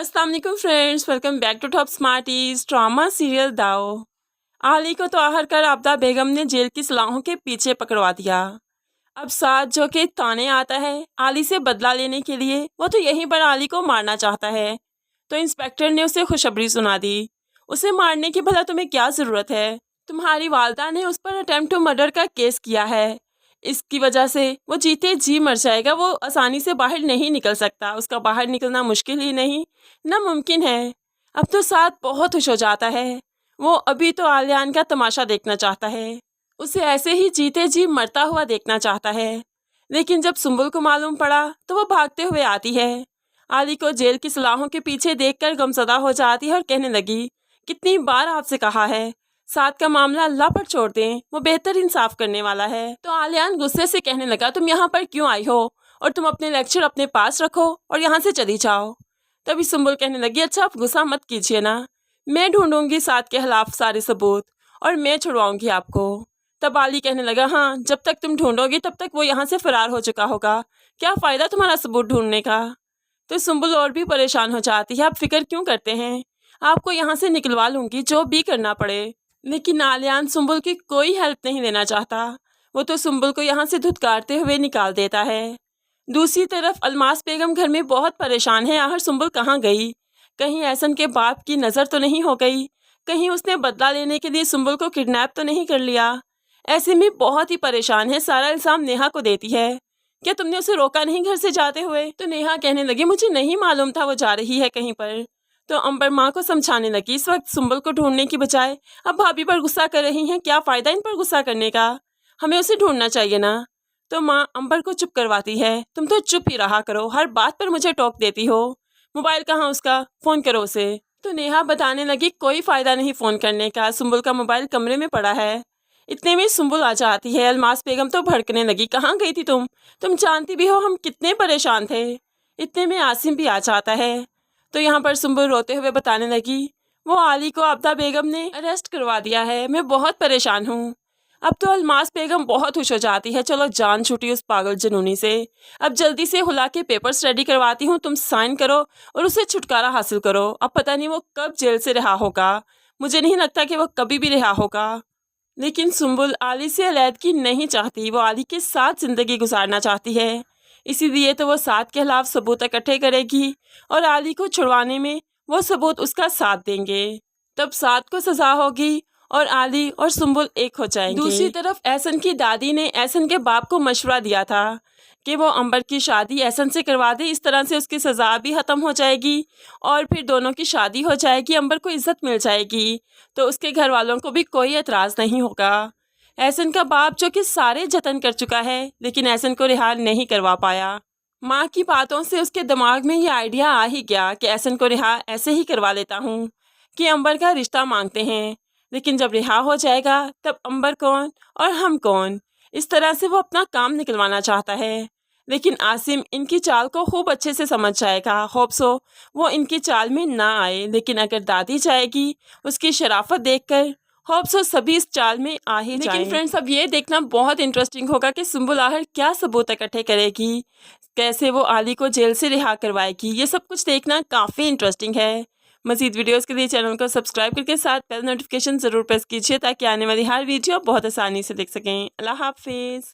अस्सलाम वालेकुम friends, welcome back to top smarties drama serial Dao. आली को तो आखिरकार आबदा बेगम ने जेल की सलाहों के पीछे पकड़वा दिया। अब साथ जो कि ताने आता है आली से बदला लेने के लिए, वो तो यहीं पर आली को मारना चाहता है। तो इंस्पेक्टर ने उसे खुशखबरी सुना दी। उसे मारने की भला तुम्हें क्या ज़रूरत है? तुम्हारी वालदा ने उस पर अटेम्प्ट टू मर्डर का केस किया है। इसकी वजह से वो जीते जी मर जाएगा। वो आसानी से बाहर नहीं निकल सकता। उसका बाहर निकलना मुश्किल ही नहीं, नामुमकिन है। अब तो साथ बहुत खुश हो जाता है। वो अभी तो आलियान का तमाशा देखना चाहता है। उसे ऐसे ही जीते जी मरता हुआ देखना चाहता है। लेकिन जब सुंबुल को मालूम पड़ा तो वो भागते हुए आती है। आली को जेल की सलाहों के पीछे देखकर गमज़दा हो जाती है और कहने लगी, कितनी बार आपसे कहा है साथ का मामला अल्लाह पर छोड़ दें, वो बेहतर इंसाफ करने वाला है। तो आलियान गुस्से से कहने लगा, तुम यहाँ पर क्यों आई हो? और तुम अपने लेक्चर अपने पास रखो और यहाँ से चली जाओ। तभी सुंबुल कहने लगी, अच्छा आप गुस्सा मत कीजिए ना, मैं ढूंढूंगी साथ के खिलाफ सारे सबूत और मैं छुड़वाऊंगी आपको। तब आली कहने लगा, हाँ जब तक तुम ढूंढोगी तब तक वो यहाँ से फरार हो चुका होगा, क्या फ़ायदा तुम्हारा सबूत ढूंढने का। तो सुंबुल और भी परेशान हो जाती है, आप फिक्र क्यों करते हैं, आपको यहाँ से निकलवा लूँगी जो भी करना पड़े। लेकिन आलियान सुंबुल की कोई हेल्प नहीं लेना चाहता। वो तो सुंबुल को यहाँ से धुतकारते हुए निकाल देता है। दूसरी तरफ अलमास बेगम घर में बहुत परेशान है। आखिर सुंबुल कहाँ गई? कहीं एहसन के बाप की नज़र तो नहीं हो गई? कहीं उसने बदला लेने के लिए सुंबुल को किडनैप तो नहीं कर लिया? ऐसे में बहुत ही परेशान है। सारा इल्ज़ाम नेहा को देती है, क्या तुमने उसे रोका नहीं घर से जाते हुए? तो नेहा कहने लगी, मुझे नहीं मालूम था वो जा रही है कहीं पर। तो अंबर माँ को समझाने लगी, इस वक्त सुंबुल को ढूंढने की बजाय अब भाभी पर गुस्सा कर रही हैं, क्या फ़ायदा इन पर गुस्सा करने का, हमें उसे ढूंढना चाहिए ना। तो माँ अंबर को चुप करवाती है, तुम तो चुप ही रहा करो, हर बात पर मुझे टोक देती हो। मोबाइल कहाँ उसका, फ़ोन करो उसे। तो नेहा बताने लगी, कोई फ़ायदा नहीं फ़ोन करने का, सुंबुल का मोबाइल कमरे में पड़ा है। इतने में सुंबुल आ जाती है। अलमास बेगम तो भड़कने लगी, कहाँ गई थी तुम जानती भी हो हम कितने परेशान थे। इतने में आसिम भी आ जाता है। तो यहाँ पर सुंबुल रोते हुए बताने लगी, वो आली को आबदा बेगम ने अरेस्ट करवा दिया है, मैं बहुत परेशान हूँ। अब तो अलमास बेगम बहुत खुश हो जाती है, चलो जान छूटी उस पागल जुनूनी से। अब जल्दी से हुला के पेपर्स रेडी करवाती हूँ, तुम साइन करो और उसे छुटकारा हासिल करो। अब पता नहीं वो कब जेल से रिहा होगा, मुझे नहीं लगता कि वो कभी भी रिहा होगा। लेकिन सुंबुल आली से अलैदगी नहीं चाहती, वो आली के साथ ज़िंदगी गुजारना चाहती है। इसीलिए तो वो साथ के खिलाफ सबूत इकट्ठे करेगी और आली को छुड़वाने में वो सबूत उसका साथ देंगे। तब साथ को सज़ा होगी और आली और सुंबुल एक हो जाएंगे। दूसरी तरफ एहसन की दादी ने एहसन के बाप को मशवरा दिया था कि वो अंबर की शादी एहसन से करवा दे, इस तरह से उसकी सज़ा भी ख़त्म हो जाएगी और फिर दोनों की शादी हो जाएगी, अंबर को इज़्ज़त मिल जाएगी, तो उसके घर वालों को भी कोई एतराज़ नहीं होगा। एहसन का बाप जो कि सारे जतन कर चुका है लेकिन एहसन को रिहा नहीं करवा पाया। माँ की बातों से उसके दिमाग में ये आइडिया आ ही गया कि एहसन को रिहा ऐसे ही करवा लेता हूँ कि अंबर का रिश्ता मांगते हैं, लेकिन जब रिहा हो जाएगा तब अंबर कौन और हम कौन। इस तरह से वो अपना काम निकलवाना चाहता है। लेकिन आसिम इनकी चाल को खूब अच्छे से समझ जाएगा। होप सो वो इनकी चाल में ना आए, लेकिन अगर दादी जाएगी उसकी शराफत देखकर होप सो सभी इस चाल में आ ही जाएं। लेकिन फ्रेंड्स अब ये देखना बहुत इंटरेस्टिंग होगा कि सुंबुल आखिर क्या सबूत इकट्ठे करेगी, कैसे वो आली को जेल से रिहा करवाएगी, ये सब कुछ देखना काफ़ी इंटरेस्टिंग है। मज़ीद वीडियोस के लिए चैनल को सब्सक्राइब करके साथ बेल नोटिफिकेशन ज़रूर प्रेस कीजिए ताकि आने वाली हर वीडियो बहुत आसानी से देख सकें। अल्लाह हाफिज़।